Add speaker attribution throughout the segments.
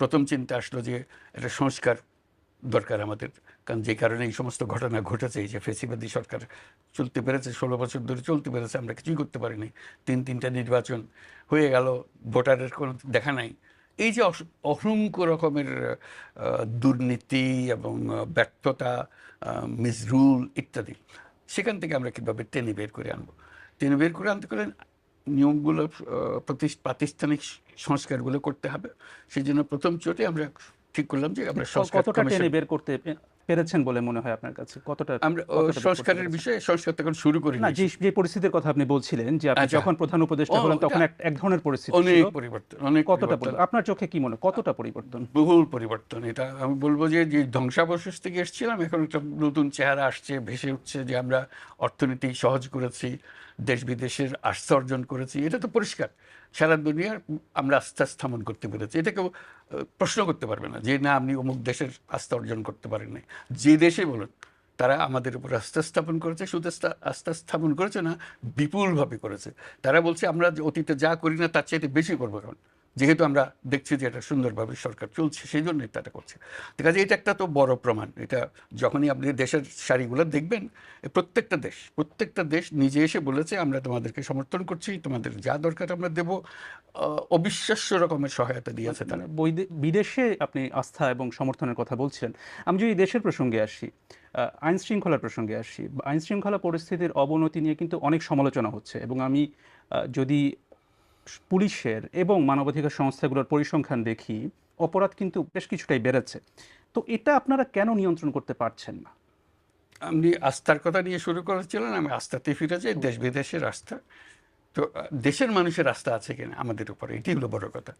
Speaker 1: প্রথম চিন্তা আসলো যে একটা সংস্কার দরকার আমাদের, কারণ যে কারণে এই সমস্ত ঘটনা ঘটেছে, এই যে ফেসিবাদী সরকার চলতে পেরেছে, 16 বছর ধরে চলতে পেরেছে, আমরা কিছুই করতে পারিনি। তিনটা নির্বাচন হয়ে গেল, ভোটারের কোনো দেখা নাই। এই যে অসংখ্য রকমের দুর্নীতি এবং ব্যর্থতা, মিসরুল ইত্যাদি, সেখান থেকে আমরা কীভাবে টেনে বের করে আনবো। টেনে বের করে আনতে গেলে নিয়মগুলো, প্রাতিষ্ঠানিক সংস্কারগুলো করতে হবে। সেই জন্য প্রথম চোটে আমরা ঠিক করলাম যে আমরা
Speaker 2: কতটা টেনে বের করতে পেরেছেন বলে মনে হয় আপনার কাছে? কতটা
Speaker 1: আমরা সংস্কারের বিষয়ে সংস্কার তখন শুরু করি
Speaker 2: না, যে পরিস্থিতির কথা আপনি বলছিলেন যে আপনি যখন প্রধান উপদেষ্টা হলেন তখন এক ধরনের পরিস্থিতি ছিল,
Speaker 1: অনেক পরিবর্তন, অনেক
Speaker 2: কতটা আপনার চোখে কি মনে, কতটা পরিবর্তন?
Speaker 1: বহুল পরিবর্তন। এটা আমি বলবো যে ধ্বংসাবশেষ থেকে এসেছিলাম, এখন একটা নতুন চেহারা আসছে, ভেসে উঠছে, যে আমরা অর্থনীতি সহজ করেছি, দেশ বিদেশের আস্থা অর্জন করেছি। এটা তো পরিষ্কার, সারা দুনিয়ার আমরা আস্থা স্থাপন করতে পেরেছি। এটা কেউ প্রশ্ন করতে পারবে না যে না আপনি অমুক দেশের আস্থা অর্জন করতে পারেন নাই। যে দেশে বলুন, তারা আমাদের উপর আস্থা স্থাপন করেছে, শুধু আস্থা স্থাপন করেছে না, বিপুলভাবে করেছে। তারা বলছে আমরা অতীতে যা করি না তার চাইতে বেশি করবো, কারণ যেহেতু আমরা দেখছি যে এটা সুন্দরভাবে সরকার চলছে, সেই জন্যই তারা করছে। ঠিক আছে, এটা একটা তো বড় প্রমাণ। এটা যখনই আপনি দেশের সারিগুলো দেখবেন, প্রত্যেকটা দেশ নিজে এসে বলেছে আমরা তোমাদেরকে সমর্থন করছি, তোমাদের যা দরকার আমরা দেব। অবিশ্বাস্য রকমের সহায়তা দিয়েছে তারা।
Speaker 2: বিদেশে আপনি আস্থা এবং সমর্থনের কথা বলছেন, আমি যদি দেশের প্রসঙ্গে আসি, আইন শৃঙ্খলার প্রসঙ্গে আসি, আইন শৃঙ্খলা পরিস্থিতির অবনতি নিয়ে কিন্তু অনেক সমালোচনা হচ্ছে, এবং আমি যদি পুলিশের এবং মানবাধিকার সংস্থাগুলোর পরিসংখ্যান দেখি, অপরাধ কিন্তু বেশ কিছুটাই বেড়েছে। তো এটা আপনারা কেন নিয়ন্ত্রণ করতে পারছেন না?
Speaker 1: আপনি আস্থার কথা নিয়ে শুরু করেছিলেন, আমি আস্থাতেই ফিরে যাই, দেশ বিদেশের আস্থা। তো দেশের মানুষের আস্থা আছে কিনা আমাদের উপরে, এটি হলো বড় কথা।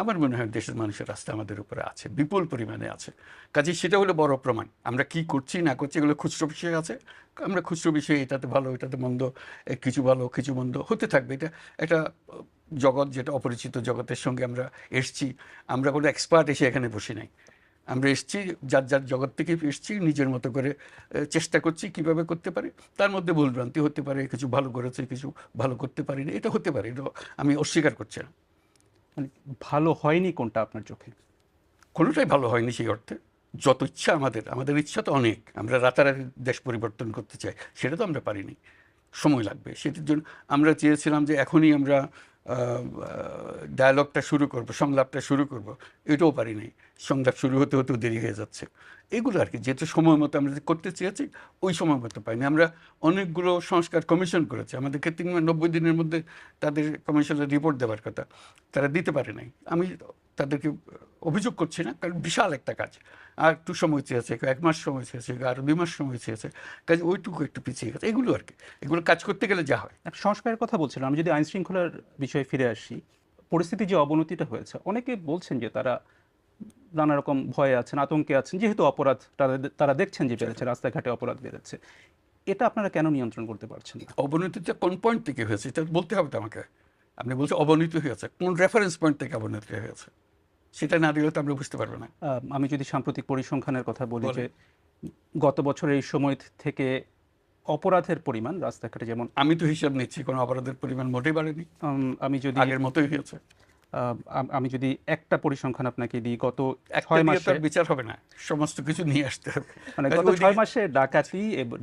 Speaker 1: আমার মনে হয় দেশের মানুষের আস্থা আমাদের উপরে আছে, বিপুল পরিমাণে আছে। কাজে সেটা হলো বড় প্রমাণ। আমরা কি করছি না করছি এগুলো খুচরো বিষয় আছে, আমরা খুচরো বিষয়ে এটাতে ভালো এটাতে মন্দ, কিছু ভালো কিছু মন্দ হতে থাকবে। এটা একটা জগৎ, যেটা অপরিচিত জগতের সঙ্গে আমরা এসছি। আমরা কোনো এক্সপার্ট এসে এখানে বসি নাই, আমরা এসছি যার জগৎ থেকে এসছি, নিজের মতো করে চেষ্টা করছি কিভাবে করতে পারি। তার মধ্যে ভুলভ্রান্তি হতে পারে, কিছু ভালো করেছে, কিছু ভালো করতে পারিনি, এটা হতে পারে, এটা আমি অস্বীকার করছি না।
Speaker 2: মানে ভালো হয়নি কোনটা আপনার চোখে?
Speaker 1: কোনোটাই ভালো হয়নি সেই অর্থে। যত ইচ্ছা আমাদের ইচ্ছা তো অনেক, আমরা রাতারাতি দেশ পরিবর্তন করতে চাই, সেটা তো আমরা পারিনি, সময় লাগবে। সেটার জন্য আমরা চেয়েছিলাম যে এখনই আমরা ডায়ালগটা শুরু করব, সংলাপটা শুরু করব, এটাও পারিনি। সংলাপ শুরু হতে হতেও দেরি হয়ে যাচ্ছে। এগুলো আর কি, যেহেতু সময় মতো আমরা করতে চেয়েছি, ওই সময় মতো পাইনি। আমরা অনেকগুলো সংস্কার কমিশন করেছি, আমাদেরকে 90 দিনের মধ্যে তাদের কমিশনের রিপোর্ট দেওয়ার কথা, তারা দিতে পারে নাই। আমি তাদেরকে অভিযোগ করছি না, কারণ বিশাল একটা কাজ। আর একটু সময় চেয়েছে, 1 মাস সময় চেয়েছে, আরও 2 মাস সময় চেয়েছে, কাজে ওইটুকু একটু পিছিয়ে গেছে। এগুলো আর কি, এগুলো কাজ করতে গেলে যা হয়।
Speaker 2: সংস্কারের কথা বলছিলাম, আমি যদি আইন শৃঙ্খলার বিষয়ে ফিরে আসি, পরিস্থিতি যে অবনতিটা হয়েছে, অনেকে বলছেন যে তারা নানা রকম ভয়ে আছেন, আতঙ্কে আছেন, যেহেতু অপরাধ তারা দেখছেন যে বেড়েছে, রাস্তাঘাটে অপরাধ বেড়েছে। এটা আপনারা কেন নিয়ন্ত্রণ করতে পারছেন না?
Speaker 1: অবনতিটা কোন পয়েন্ট থেকে হয়েছে এটা বলতে হবে তো আমাকে। আপনি বলছেন অবনতি হয়েছে, কোন রেফারেন্স পয়েন্ট থেকে অবনতি হয়েছে, সেটা না দিলে তো আমরা বুঝতে পারবো না।
Speaker 2: আমি যদি সাম্প্রতিক পরিসংখ্যানের কথা বলি, যে গত বছর এই সময় থেকে অপরাধের পরিমাণ রাস্তাঘাটে, যেমন
Speaker 1: আমি তো হিসাব নিচ্ছি, কোনো অপরাধের পরিমাণ মোটেই বাড়েনি,
Speaker 2: আমি যদি
Speaker 1: আগের মতোই হয়েছে।
Speaker 2: আমি যদি একটা পরিসংখ্যান আপনাকে দিই, গত
Speaker 1: 6 মাসে বিচার হবে না, সমস্ত কিছু নিয়ে আসতে হবে।
Speaker 2: মানে গত 6 মাসে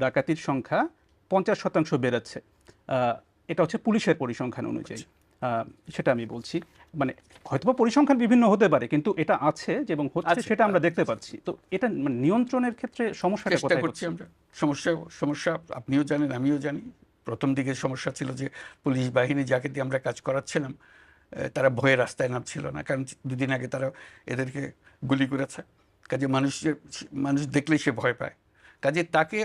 Speaker 2: ডাকাতির সংখ্যা 50% বেড়েছে। এটা হচ্ছে পুলিশের পরিসংখ্যান অনুযায়ী, সেটা আমি বলছি। মানে হয়তো পরিসংখ্যান বিভিন্ন হতে পারে, কিন্তু এটা আছে এবং হচ্ছে, সেটা আমরা দেখতে পাচ্ছি। তো এটা মানে নিয়ন্ত্রণের ক্ষেত্রে সমস্যাটা কোথায়
Speaker 1: করছি আমরা? সমস্যা আপনিও জানেন, আমিও জানি। প্রথম দিকে সমস্যা ছিল যে পুলিশ বাহিনী যাকে দিয়ে আমরা কাজ করাচ্ছিলাম, তারা ভয়ে রাস্তায় নামছিল না, কারণ 2 দিন আগে তারা এদেরকে গুলি করেছে। কাজে মানুষ দেখলেই সে ভয় পায়। কাজে তাকে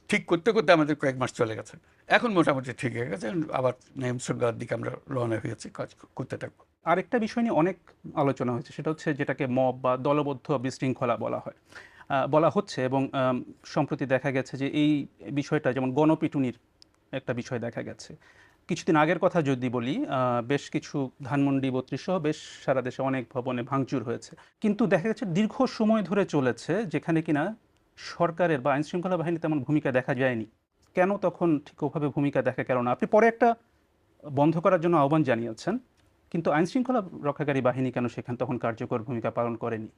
Speaker 1: ঠিক করতে করতে আমাদের কয়েক মাস চলে গেছে। এখন মোটামুটি ঠিক হয়ে গেছে, আবার নিয়ম শৃঙ্খলার দিকে আমরা রওনা হয়েছি, কাজ করতে থাকবো।
Speaker 2: আরেকটা বিষয় নিয়ে অনেক আলোচনা হয়েছে, সেটা হচ্ছে যেটাকে মব বা দলবদ্ধ বিশৃঙ্খলা বলা হচ্ছে, এবং সম্প্রতি দেখা গেছে যে এই বিষয়টা, যেমন গণপিটুনির একটা বিষয় দেখা গেছে। কিছুদিন আগের কথা যদি বলি, বেশ কিছু ধানমন্ডি 32 সহ বেশ সারা দেশে অনেক ভবনে ভাঙচুর হয়েছে, কিন্তু দেখা গেছে দীর্ঘ সময় ধরে চলেছে, যেখানে কিনা সরকারের বা আইন শৃঙ্খলা বাহিনী তেমন ভূমিকা দেখা যায়নি। কেন তখন ঠিক ওভাবে ভূমিকা দেখা গেল না? আপনি পরে একটা বন্ধ করার জন্য আহ্বান জানিয়েছেন, কিন্তু আইন শৃঙ্খলা রক্ষাকারী বাহিনী কেন সেখানে তখন কার্যকর ভূমিকা পালন করেনি?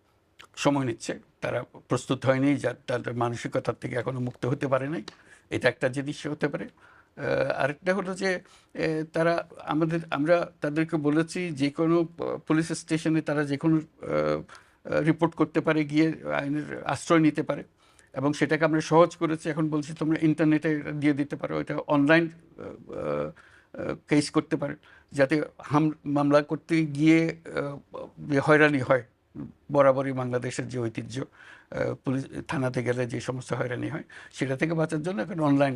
Speaker 1: সময় নিচ্ছে, তারা প্রস্তুত হয়নি, যা তাদের মানসিকতার থেকে এখনো মুক্ত হতে পারে নাই, এটা একটা জিনিস হতে পারে। আরেকটা হলো যে তারা আমরা তাদেরকে বলেছি যে কোনো পুলিশ স্টেশনে তারা যে কোনো রিপোর্ট করতে পারে, গিয়ে আইনের আশ্রয় নিতে পারে, এবং সেটাকে আমরা সহজ করেছি। এখন বলছি তোমরা ইন্টারনেটে দিয়ে দিতে পারো, এটা অনলাইন কেস করতে পারে, যাতে মামলা করতে গিয়ে হয়রানি হয়। বরাবরই বাংলাদেশের যে ঐতিহ্য, পুলিশ থানাতে গেলে যে সমস্ত হয়রানি হয়, সেটা থেকে বাঁচার জন্য এখন অনলাইন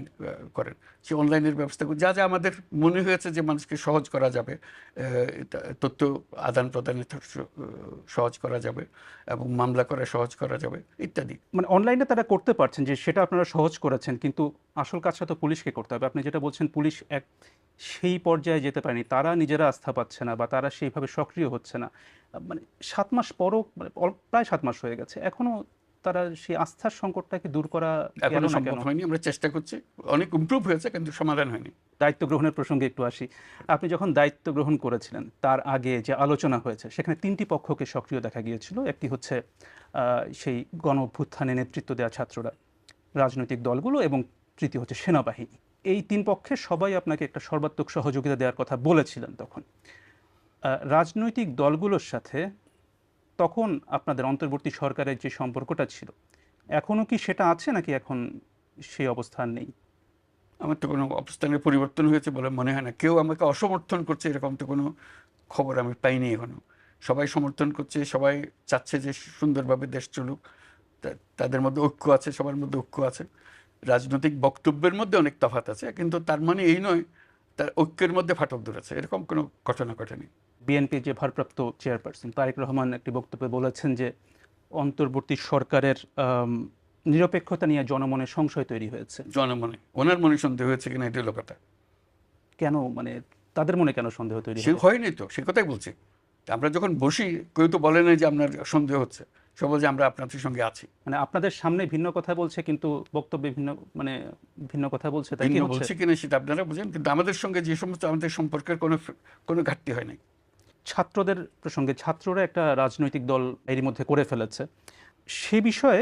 Speaker 1: করেন। সেই অনলাইনের ব্যবস্থা যা যা আমাদের মনে হয়েছে যে মানুষকে সহজ করা যাবে, তথ্য আদান প্রদানের সহজ করা যাবে, এবং মামলা করা সহজ করা যাবে ইত্যাদি।
Speaker 2: মানে অনলাইনে তারা করতে পারছেন, যে সেটা আপনারা সহজ করেছেন, কিন্তু আসল কাজটা তো পুলিশকে করতে হবে। আপনি যেটা বলছেন পুলিশ সেই পর্যায়ে যেতে পারেনি, তারা নিজেরা আস্থা পাচ্ছে না বা তারা সেইভাবে সক্রিয় হচ্ছে না। মানে 7 মাস পরও, মানে প্রায় 7 মাস হয়ে গেছে, এখনো তারা সেই আস্থার সংকটটাকে দূর করা গেল
Speaker 1: এখনো
Speaker 2: না
Speaker 1: সম্ভব
Speaker 2: কেন?
Speaker 1: হয়নি, আমরা চেষ্টা করছি, অনেক ইমপ্রুভ হয়েছে কিন্তু সমাধান হয়নি।
Speaker 2: দায়িত্ব গ্রহণের প্রসঙ্গে একটু আসি। আপনি যখন দায়িত্ব গ্রহণ করেছিলেন তার আগে যে আলোচনা হয়েছে সেখানে 3টি পক্ষকে সক্রিয় দেখা গিয়েছিল। একটি হচ্ছে সেই গণ অভ্যুত্থানে নেতৃত্ব দেওয়া ছাত্ররা, রাজনৈতিক দলগুলো, এবং তৃতীয় হচ্ছে সেনাবাহিনী। এই 3 পক্ষের সবাই আপনাকে একটা সর্বাত্মক সহযোগিতা দেওয়ার কথা বলেছিলেন তখন। রাজনৈতিক দলগুলোর সাথে তখন আপনাদের অন্তর্বর্তী সরকারের যে সম্পর্কটা ছিল, এখনো কি সেটা আছে নাকি এখন সেই অবস্থান নেই?
Speaker 1: আমার তো কোনো অবস্থানের পরিবর্তন হয়েছে বলে মনে হয় না। কেউ আমাকে অসমর্থন করছে এরকম তো কোনো খবর আমি পাইনি এখনো। সবাই সমর্থন করছে, সবাই চাচ্ছে যে সুন্দরভাবে দেশ চলুক, তাদের মধ্যে ঐক্য আছে, সবার মধ্যে ঐক্য আছে। রাজনৈতিক বক্তব্যের মধ্যে অনেক তফাৎ আছে, কিন্তু তার মানে এই নয় তার ঐক্যের মধ্যে ফাটল ধরেছে, এরকম কোনো ঘটনা ঘটেনি।
Speaker 2: বিএনপির যে ভারপ্রাপ্ত চেয়ারপারসন তারেক রহমান একটি বক্তব্যে বলেছেন যে অন্তর্বর্তী সরকারের নিরপেক্ষতা নিয়ে জনমনে সংশয় তৈরি হয়েছে।
Speaker 1: জনমনে ওনার মনে সন্দেহ হয়েছে কিনা এটা হলো কথা।
Speaker 2: কেন, মানে তাদের মনে কেন সন্দেহ তৈরি
Speaker 1: সে
Speaker 2: হয়েছে?
Speaker 1: হয়নি তো, সে কথাই বলছি। আমরা যখন বসি কেউ তো বলে নাই যে আপনার সন্দেহ হচ্ছে, সব বলছে আমরা আপনাদের সঙ্গে আছি।
Speaker 2: মানে আপনাদের সামনে ভিন্ন কথা বলছে কিন্তু বক্তব্যে ভিন্ন, মানে ভিন্ন কথা বলছে, তাই কি
Speaker 1: ভিন্ন
Speaker 2: হচ্ছে?
Speaker 1: বলছে কিনা সেটা আপনারা বুঝেন, কিন্তু আমাদের সঙ্গে যে সমস্ত আমাদের সম্পর্কের কোনো ঘাটতি হয় নাই।
Speaker 2: ছাত্রদের প্রসঙ্গে, ছাত্ররা একটা রাজনৈতিক দল এরই মধ্যে করে ফেলেছে। সে বিষয়ে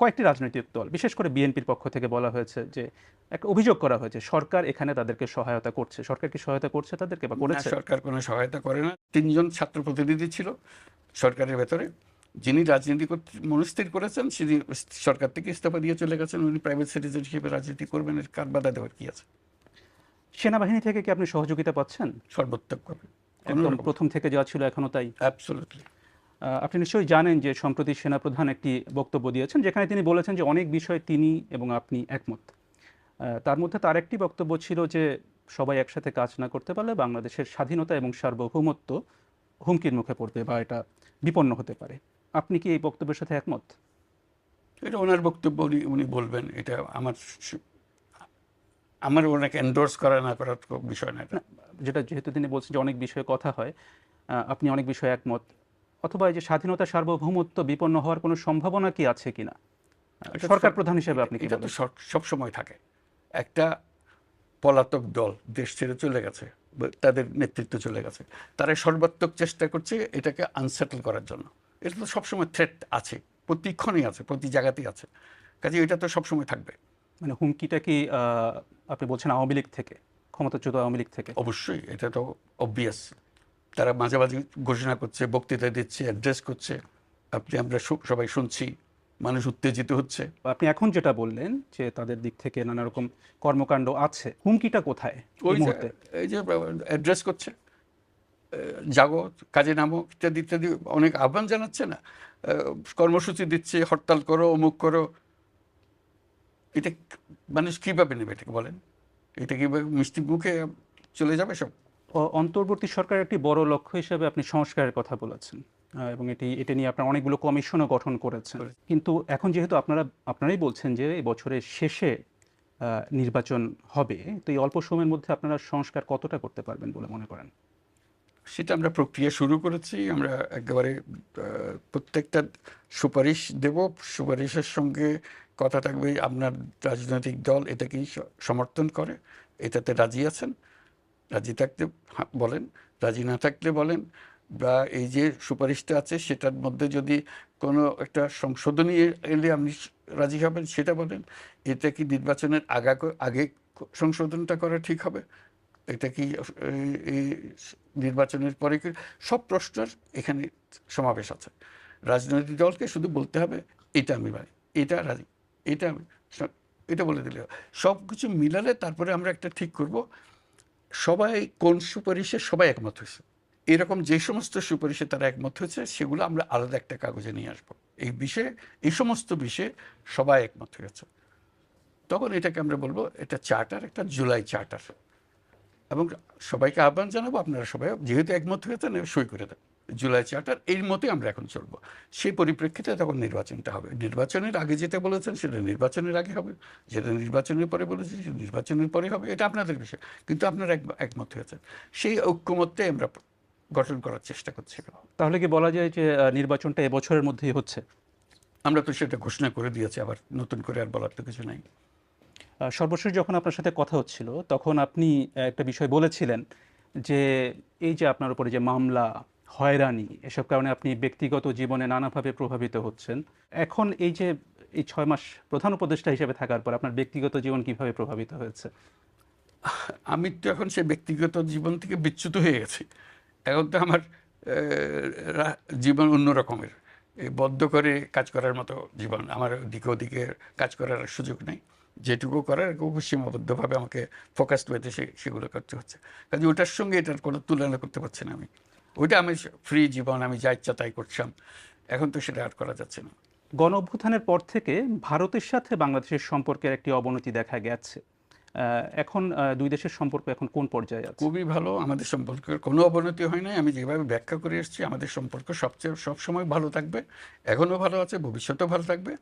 Speaker 2: কয়েকটি রাজনৈতিক দল, বিশেষ করে বিএনপির পক্ষ থেকে বলা হয়েছে যে, একটা অভিযোগ করা হয়েছে সরকার এখানে তাদেরকে সহায়তা করছে। সরকার কি সহায়তা করছে তাদেরকে বা
Speaker 1: না,
Speaker 2: করেছে?
Speaker 1: সরকার কোনো সহায়তা করে না। 3জন ছাত্র প্রতিনিধি ছিল সরকারের ভেতরে, যিনি রাজনীতি মনস্থির করেছেন তিনি সরকার থেকে ইস্তফা দিয়ে চলে গেছেন। উনি প্রাইভেট সিটিজেন হিসেবে রাজনীতি করবেন, এর কার বাধা দেওয়ার কি আছে?
Speaker 2: সেনাবাহিনী থেকে কি আপনি সহযোগিতা পাচ্ছেন?
Speaker 1: সর্বোত্তমভাবে,
Speaker 2: একদম প্রথম থেকে যা ছিল এখনো তাই?
Speaker 1: অ্যাবসলিউটলি।
Speaker 2: আপনি নিশ্চয়ই জানেন যে সম্প্রতি সেনাপ্রধান একটি বক্তব্য দিয়েছেন যেখানে তিনি বলেছেন যে অনেক বিষয়ে তিনি এবং আপনি একমত। তার মধ্যে তার একটি বক্তব্য ছিল যে সবাই একসাথে কাজ না করতে পারলে বাংলাদেশের স্বাধীনতা এবং সার্বভৌমত্ব হুমকির মুখে পড়বে বা এটা বিপন্ন হতে পারে। আপনি কি এই বক্তব্যের সাথে একমত?
Speaker 1: এটা ওনার বক্তব্য, উনি বলবেন। এটা আমার ওনাকে এন্ডোর্স করা না করার বিষয় না এটা।
Speaker 2: যেহেতু তিনি বলছেন যে অনেক বিষয়ে কথা হয়, আপনি অনেক বিষয়ে একমত, অথবা এই যে স্বাধীনতা সার্বভৌমত্ব বিপন্ন হওয়ার কোনো সম্ভাবনা কি আছে কিনা, সরকার প্রধান হিসেবে আপনি কি
Speaker 1: এটা তো
Speaker 2: বলেন?
Speaker 1: সব সময় থাকে। একটা পলাতক দল দেশ ছেড়ে চলে গেছে, তাদের নেতৃত্ব চলে গেছে, তারা সর্বাত্মক চেষ্টা করছে এটাকে আনসেটল করার জন্য। এটা তো সবসময় থ্রেট আছে, প্রতিক্ষণই আছে, প্রতি জায়গাতেই আছে, কাজে এটা তো সবসময় থাকবে।
Speaker 2: মানে হুমকিটা কি আপনি বলছেন আওয়ামী লীগ থেকে, ক্ষমতাচ্যুত আওয়ামী লীগ থেকে?
Speaker 1: অবশ্যই, এটা তো অবভিয়াস। তারা মাঝে মাঝে ঘোষণা করছে, বক্তৃতা দিচ্ছে, অ্যাড্রেস করছে, আমরা সবাই শুনছি, মানুষ উত্তেজিত হচ্ছে।
Speaker 2: আপনি এখন যেটা বললেন যে তাদের দিক থেকে নানা রকম কর্মকাণ্ড আছে, হুমকিটা কোথায় এই মুহূর্তে?
Speaker 1: এই যে অ্যাড্রেস করছে, জাগো, কাজে নামো, ইত্যাদি ইত্যাদি অনেক আহ্বান জানাচ্ছে না, কর্মসূচি দিচ্ছে, হরতাল করো, অমুক করো। এটা মানুষ কীভাবে নেবে এটাকে বলেন? এটা কীভাবে মিষ্টি মুখে চলে যাবে সব?
Speaker 2: অন্তর্বর্তী সরকারের একটি বড় লক্ষ্য হিসেবে আপনি সংস্কারের কথা বলেছেন, এবং এটা নিয়ে আপনারা অনেকগুলো কমিশনও গঠন করেছেন। কিন্তু এখন যেহেতু আপনারাই বলছেন যে এই বছরের শেষে নির্বাচন হবে, তো এই অল্প সময়ের মধ্যে আপনারা সংস্কার কতটা করতে পারবেন বলে মনে করেন?
Speaker 1: সেটা আমরা প্রক্রিয়া শুরু করেছি। আমরা একেবারে প্রত্যেকটা সুপারিশ দেব, সুপারিশের সঙ্গে কথা থাকবে আপনার রাজনৈতিক দল এটাকেই সমর্থন করে, এটাতে রাজি আছেন, রাজি থাকতে বলেন, রাজি না থাকলে বলেন, বা এই যে সুপারিশটা আছে সেটার মধ্যে যদি কোনো একটা সংশোধনী এলে আপনি রাজি হবেন সেটা বলেন। এটা কি নির্বাচনের আগে সংশোধনটা করা ঠিক হবে? এটা কি এই নির্বাচনের পরে কি? সব প্রশ্নের এখানে সমাবেশ আছে। রাজনৈতিক দলকে শুধু বলতে হবে এটা আমি মানি, এটা রাজি, এটা আমি এটা বলে দিলে সব কিছু মিলালে তারপরে আমরা একটা ঠিক করব সবাই কোন সুপারিশে সবাই একমত হয়েছে। এরকম যে সমস্ত সুপারিশে তারা একমত হয়েছে সেগুলো আমরা আলাদা একটা কাগজে নিয়ে আসবো। এই বিষয়ে, এই সমস্ত বিষয়ে সবাই একমত হয়েছে, তখন এটাকে আমরা বলবো এটা চার্টার, একটা জুলাই চার্টার। এবং সবাইকে আহ্বান জানাবো আপনারা সবাই যেহেতু একমত হয়েছেন সই করে দেন জুলাই চার্টার। এর মতোই আমরা এখন চলবো। সেই পরিপ্রেক্ষিতে তখন নির্বাচনটা হবে। নির্বাচনের আগে যেটা বলেছেন সেটা নির্বাচনের আগে হবে, যেটা নির্বাচনের পরে বলেছেন সেটা নির্বাচনের পরে হবে। এটা আপনাদের বিষয়, কিন্তু আপনারা একমত হয়েছেন। সেই ঐক্যমত্যে আমরা গঠন করার চেষ্টা করছি।
Speaker 2: তাহলে কি বলা যায় যে নির্বাচনটা এবছরের মধ্যেই হচ্ছে?
Speaker 1: আমরা তো সেটা ঘোষণা করে দিয়েছি, আবার নতুন করে আর বলার তো কিছু নাই।
Speaker 2: সর্বশেষ যখন আপনার সাথে কথা হচ্ছিল তখন আপনি একটা বিষয় বলেছিলেন যে এই যে আপনার উপরে যে মামলা, হয়রানি, এসব কারণে আপনি ব্যক্তিগত জীবনে নানাভাবে প্রভাবিত হচ্ছেন। এখন এই যে এই 6 মাস প্রধান উপদেষ্টা হিসেবে থাকার পর আপনার ব্যক্তিগত জীবন কিভাবে প্রভাবিত হয়েছে?
Speaker 1: আমি তো এখন সে ব্যক্তিগত জীবন থেকে বিচ্যুত হয়ে গেছি। এখন তো আমার জীবন অন্য রকমের, এই বদ্ধ করে কাজ করার মতো জীবন। আমার দিকে ওদিকে কাজ করার সুযোগ নেই। যেটুকু করার খুব সীমাবদ্ধভাবে আমাকে ফোকাসড ওয়েতে সেগুলো করতে হচ্ছে। কাজে ওটার সঙ্গে এটার কোনো তুলনা করতে পারছি না আমি। ওইটা আমি ফ্রি জীবন, আমি যা ইচ্ছা তাই করছিলাম। এখন তো সেটা আর করা যাচ্ছে না।
Speaker 2: গণ অভ্যুত্থানের পর থেকে ভারতের সাথে বাংলাদেশের সম্পর্কের একটি অবনতি দেখা গেছে। এখন দুই দেশের সম্পর্ক এখন কোন পর্যায়ে আছে?
Speaker 1: খুবই ভালো। আমাদের সম্পর্কের কোনো অবনতি হয় নাই। আমি যেভাবে ব্যাখ্যা করে এসেছি আমাদের সম্পর্ক সবসময় ভালো থাকবে, এখনও ভালো আছে, ভবিষ্যতেও ভালো থাকবে।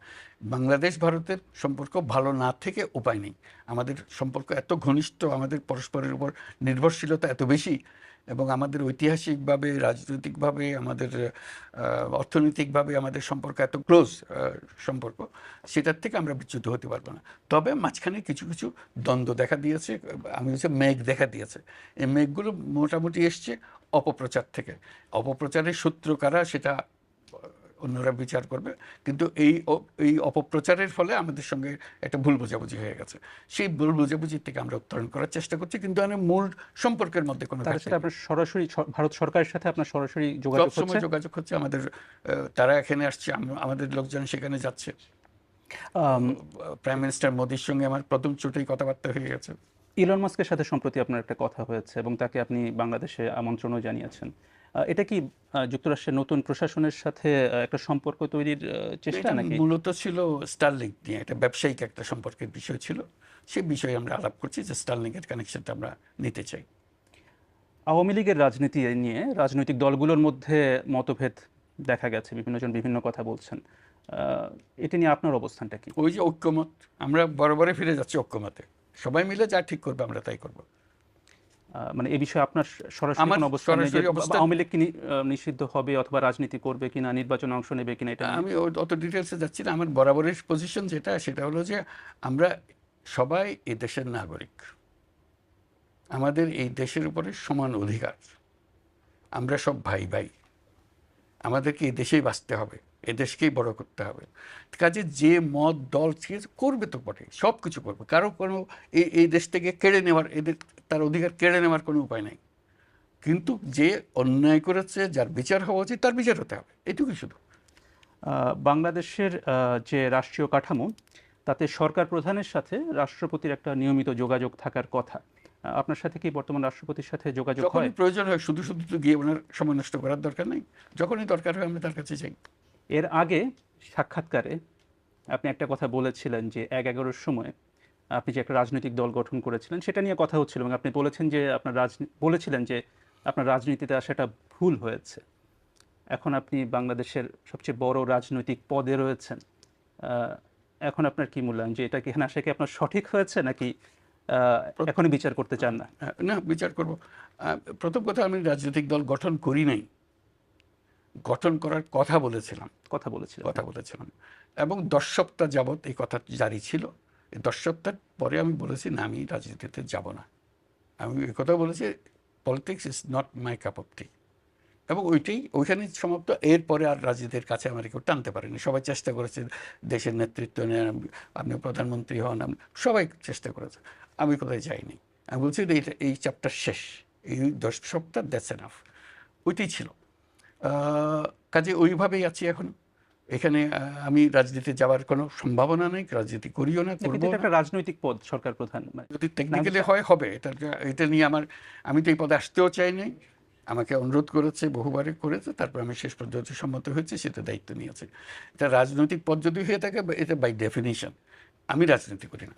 Speaker 1: বাংলাদেশ ভারতের সম্পর্ক ভালো না থেকে উপায় নেই। আমাদের সম্পর্ক এত ঘনিষ্ঠ, আমাদের পরস্পরের উপর নির্ভরশীলতা এত বেশি, এবং আমাদের ঐতিহাসিকভাবে, রাজনৈতিকভাবে, আমাদের অর্থনৈতিকভাবে আমাদের সম্পর্ক এত ক্লোজ সম্পর্ক, সেটার থেকে আমরা বিচ্যুত হতে পারবো না। তবে মাঝখানে কিছু কিছু দ্বন্দ্ব দেখা দিয়েছে, আমি হচ্ছে মেঘ দেখা দিয়েছে। এই মেঘগুলো মোটামুটি এসছে অপপ্রচার থেকে। অপপ্রচারের সূত্র কারা সেটা অন্যরা বিচার করবে, কিন্তু এই অপপ্রচারের ফলে আমাদের সঙ্গে একটা ভুল বোঝাবুঝি হয়ে গেছে। সেই ভুল বোঝাবুঝির থেকে আমরা উত্তরণ করার চেষ্টা করছি, কিন্তু আমার মূল সম্পর্কের মধ্যে কোনো
Speaker 2: তার সাথে আপনার সরাসরি ভারত সরকারের সাথে আপনার সরাসরি যোগাযোগ
Speaker 1: সবসময়
Speaker 2: হচ্ছে?
Speaker 1: যোগাযোগ হচ্ছে আমাদের। তারা এখানে আসছে, আমাদের লোকজন সেখানে যাচ্ছে। প্রাইম মিনিস্টার মোদির সঙ্গে আমার প্রথম চোটেই কথাবার্তা হয়ে গেছে।
Speaker 2: ইলন মাস্কের সাথে সম্প্রতি আপনার একটা কথা হয়েছে এবং তাকে আপনি বাংলাদেশে আমন্ত্রণও জানিয়েছেন। এটা কি যুক্তরাষ্ট্রের নতুন প্রশাসনের সাথে একটা সম্পর্ক তৈরির চেষ্টা
Speaker 1: এটা
Speaker 2: নাকি?
Speaker 1: মূলত ছিল স্টারলিংক নিয়ে, একটা ব্যবসায়িক একটা সম্পর্কের বিষয় ছিল। সে বিষয়ে আমরা আলাপ করছি যে স্টারলিংকের কানেকশনটা আমরা নিতে চাই।
Speaker 2: আওয়ামী লীগের রাজনীতি নিয়ে রাজনৈতিক দলগুলোর মধ্যে মতভেদ দেখা গেছে, বিভিন্নজন বিভিন্ন কথা বলছেন। এটা নিয়ে আপনার অবস্থানটা কি?
Speaker 1: ওই যে ঐক্যমত, আমরা বরাবরই ফিরে যাচ্ছি ঐক্যমতে। সবাই মিলে যা ঠিক করবে আমরা তাই করব।
Speaker 2: মানে এই বিষয়ে আপনার সরাসরি
Speaker 1: আমার
Speaker 2: কোনো অবস্থান নেই যে
Speaker 1: সরাসরি অবস্থান,
Speaker 2: আওয়ামী লীগ কি নিষিদ্ধ হবে অথবা রাজনীতি করবে কিনা, নির্বাচনে অংশ নেবে কিনা, এটা নিয়ে?
Speaker 1: আমি অত ডিটেলসে যাচ্ছি না। আমার বরাবরের পজিশন যেটা, সেটা হলো যে আমরা সবাই এই দেশের নাগরিক, আমাদের এই দেশের উপরে সমান অধিকার, আমরা সব ভাই ভাই, আমাদেরকে এই দেশেই বাঁচতে হবে, এ দেশকেই বড় করতে হবে। কাজে যে মত দল করবে তো বটে, সব কিছু করবে, কারো কোনো এই দেশ থেকে কেড়ে নেওয়ার, এদের তার অধিকার কেড়ে নেওয়ার কোনো উপায় নাই। কিন্তু যে অন্যায় করেছে, যার বিচার হওয়া উচিত তার বিচার হতে হবে, এটুকুই শুধু।
Speaker 2: বাংলাদেশের যে রাষ্ট্রীয় কাঠামো, তাতে সরকার প্রধানের সাথে রাষ্ট্রপতির একটা নিয়মিত যোগাযোগ থাকার কথা। আপনার সাথে কি বর্তমান রাষ্ট্রপতির সাথে যোগাযোগ হয়?
Speaker 1: যখনই প্রয়োজন হয়, শুধু শুধু তো গিয়ে ওনার সময় নষ্ট করার দরকার নেই। যখনই দরকার হয় আমরা তার কাছে যাই।
Speaker 2: এর আগে সাক্ষাৎকারে আপনি একটা কথা বলেছিলেন যে ১-১১-র সময় আপনি যে একটা রাজনৈতিক দল গঠন করেছিলেন সেটা নিয়ে কথা হচ্ছিল এবং আপনি বলেছিলেন যে আপনার রাজনীতিতে আসাটা ভুল হয়েছে। এখন আপনি বাংলাদেশের সবচেয়ে বড় রাজনৈতিক পদে রয়েছেন। এখন আপনার কি মূল্যায়ন যে এটা কি এখানে আসা কি আপনার সঠিক হয়েছে নাকি এখনই বিচার করতে চান না?
Speaker 1: না, বিচার করব। প্রথম কথা, আমি রাজনৈতিক দল গঠন করি নাই, গঠন করার কথা বলেছিলাম।
Speaker 2: কথা বলেছিলেন।
Speaker 1: এবং 10 সপ্তাহ যাবৎ এই কথা জারি ছিল। এই 10 সপ্তাহ পরে আমি বলেছি না, আমি রাজনীতিতে যাব না। আমি এই কথা বলেছি politics is not my cup of tea. এবং ওইখানে সমাপ্ত। এরপরে আর রাজনীতির কাছে আমার কেউ টানতে পারেনি। সবাই চেষ্টা করেছে দেশের নেতৃত্ব নেন, আপনি প্রধানমন্ত্রী হন, সবাই চেষ্টা করেছে, আমি কোথায় যাইনি। আমি বলছি যে এই চ্যাপ্টার শেষ, এই 10 সপ্তাহ দ্যাটস এনাফ। ওইটাই ছিল। কাজে ওইভাবেই আছি এখন। এখানে আমি রাজনীতি যাওয়ার কোনো সম্ভাবনা নেই, রাজনীতি করিও না,
Speaker 2: কিন্তু
Speaker 1: করবো
Speaker 2: এটা
Speaker 1: না।
Speaker 2: একটা রাজনৈতিক পদ, সরকার প্রধান।
Speaker 1: যদি টেকনিক্যালি হয় হবে, এটা নিয়ে আমি তো এই পদে আসতেও চাই নাই। আমাকে অনুরোধ করেছে, বহুবারে করেছে, তারপর আমি শেষ পর্যন্ত সম্মত হয়েছি, সেটা দায়িত্ব নিয়েছে। এটা রাজনৈতিক পদ যদি হয়ে থাকে, এটা বাই ডেফিনিশন আমি রাজনীতি করি না।